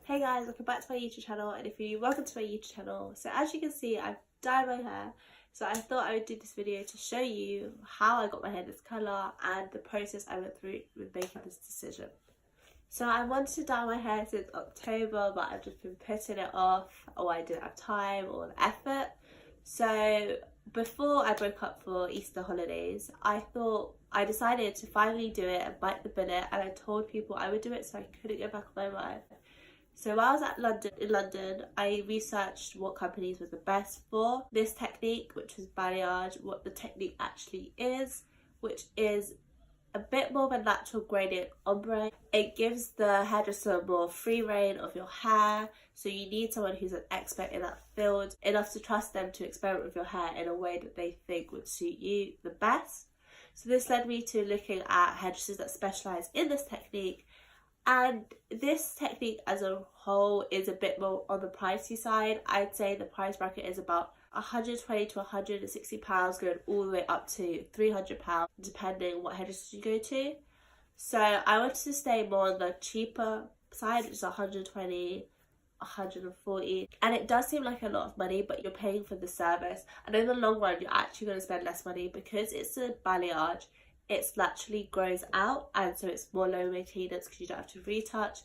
Hey guys, welcome back to my YouTube channel, and if you welcome to my YouTube channel. So as you can see, I've dyed my hair, so I thought I would do this video to show you how I got my hair this colour and the process I went through with making this decision. So I wanted to dye my hair since October, but I've just been putting it off, or I didn't have time or the effort. So before I broke up for Easter holidays, I decided to finally do it and bite the bullet, and I told people I would do it so I couldn't go back on my mind. So while I was in London, I researched what companies were the best for this technique, which was balayage, what the technique actually is, which is a bit more of a natural gradient ombre. It gives the hairdresser more free reign of your hair, so you need someone who's an expert in that field, enough to trust them to experiment with your hair in a way that they think would suit you the best. So this led me to looking at hairdressers that specialise in this technique. And this technique as a whole is a bit more on the pricey side. I'd say the price bracket is about £120 to £160, going all the way up to £300, depending on what hairdressers you go to. So I wanted to stay more on the cheaper side, which is £120, £140. And it does seem like a lot of money, but you're paying for the service. And in the long run, you're actually going to spend less money because it's a balayage. It naturally grows out, and so it's more low maintenance because you don't have to retouch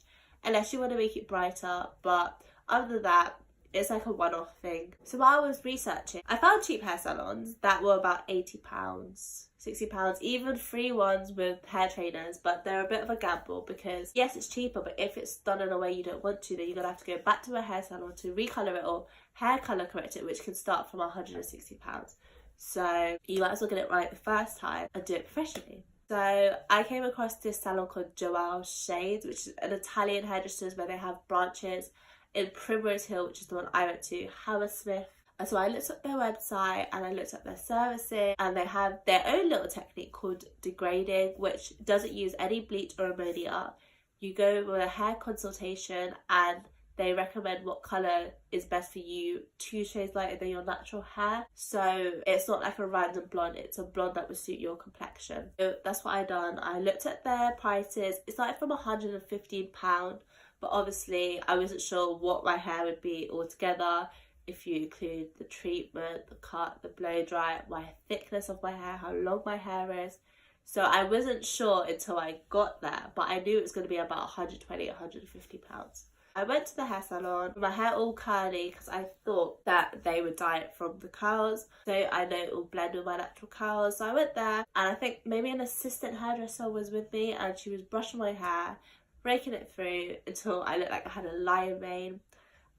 unless you want to make it brighter. But other than that, it's like a one-off thing. So while I was researching, I found cheap hair salons that were about £80, £60, even free ones with hair trainers, but they're a bit of a gamble because yes, it's cheaper, but if it's done in a way you don't want to, then you're gonna have to go back to a hair salon to recolor it or hair color correct it, which can start from £160. So you might as well get it right the first time and do it professionally. So I came across this salon called Joelle Shades, which is an Italian hairdressers where they have branches in Primrose Hill, which is the one I went to, Hammersmith. And so I looked at their website and I looked at their servicing, and they have their own little technique called degrading, which doesn't use any bleach or ammonia. You go with a hair consultation and they recommend what colour is best for you, 2 shades lighter than your natural hair. So it's not like a random blonde, it's a blonde that would suit your complexion. So that's what I done. I looked at their prices. It's like from £115, but obviously I wasn't sure what my hair would be altogether, if you include the treatment, the cut, the blow dry, my thickness of my hair, how long my hair is. So I wasn't sure until I got there, but I knew it was going to be about £120, £150. I went to the hair salon with my hair all curly because I thought that they would dye it from the curls, so I know it will blend with my natural curls. So I went there, and I think maybe an assistant hairdresser was with me, and she was brushing my hair, raking it through until I looked like I had a lion mane.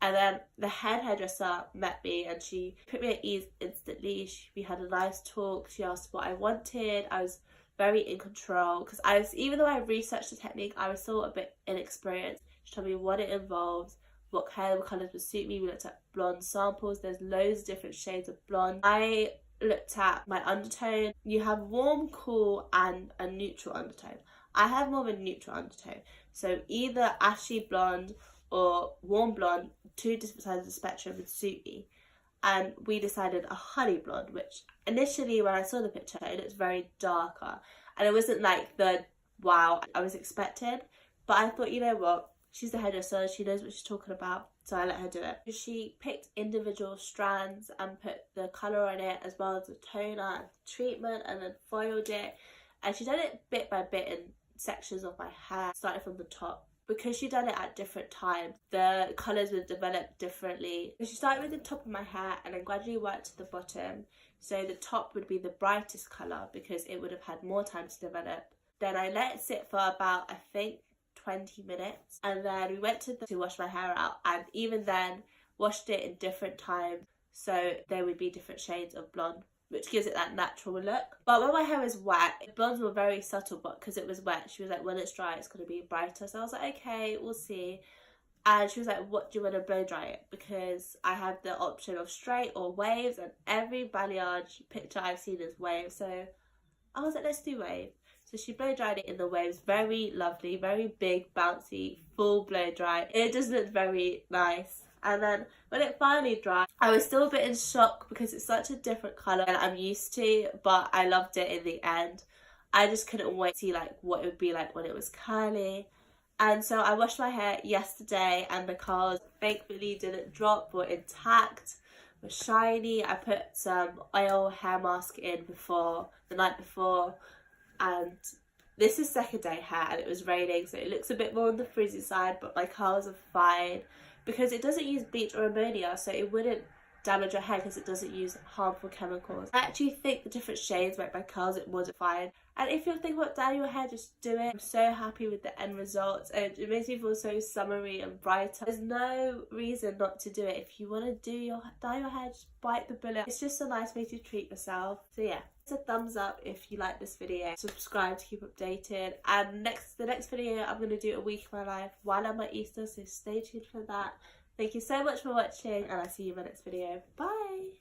And then the head hairdresser met me and she put me at ease instantly. We had a nice talk. She asked what I wanted. I was very in control because even though I researched the technique, I was still a bit inexperienced. She told me what it involves, what hair colours would suit me. We looked at blonde samples. There's loads of different shades of blonde. I looked at my undertone. You have warm, cool and a neutral undertone. I have more of a neutral undertone. So either ashy blonde or warm blonde, 2 different sides of the spectrum would suit me. And we decided a honey blonde, which initially when I saw the picture, it looked very darker. And it wasn't like the wow I was expecting. But I thought, you know what? She's the hairdresser, she knows what she's talking about, so I let her do it. She picked individual strands and put the colour on it, as well as the toner and treatment, and then foiled it. And she did it bit by bit in sections of my hair, starting from the top. Because she done it at different times, the colours would develop differently. So she started with the top of my hair and then gradually worked to the bottom. So the top would be the brightest colour because it would have had more time to develop. Then I let it sit for about, I think, 20 minutes, and then we went to wash my hair out, and even then washed it in different times, so there would be different shades of blonde, which gives it that natural look. But when my hair was wet, the blondes were very subtle, but because it was wet, she was like, when it's dry it's going to be brighter. So I was like, okay, we'll see. And she was like, what do you want to blow dry it? Because I have the option of straight or waves, and every balayage picture I've seen is waves, so I was like, let's do wave. So she blow dried it in the waves. Very lovely, very big, bouncy, full blow dry. It just looked very nice. And then when it finally dried, I was still a bit in shock because it's such a different colour than I'm used to, but I loved it in the end. I just couldn't wait to see like what it would be like when it was curly. And so I washed my hair yesterday, and the curls thankfully didn't drop, were intact, were shiny. I put some oil hair mask in the night before, and this is second day hair and it was raining, so it looks a bit more on the frizzy side, but my curls are fine because it doesn't use bleach or ammonia, so it wouldn't damage your hair because it doesn't use harmful chemicals. I actually think the different shades make my curls it wasn't fine. And if you're thinking about dyeing your hair, just do it. I'm so happy with the end results, and it makes me feel so summery and brighter. There's no reason not to do it. If you want to dye your hair, just bite the bullet. It's just a nice way to treat yourself. So yeah, it's a thumbs up if you like this video. Subscribe to keep updated. And the next video, I'm going to do a week of my life while I'm at Easter, so stay tuned for that. Thank you so much for watching, and I'll see you in my next video. Bye!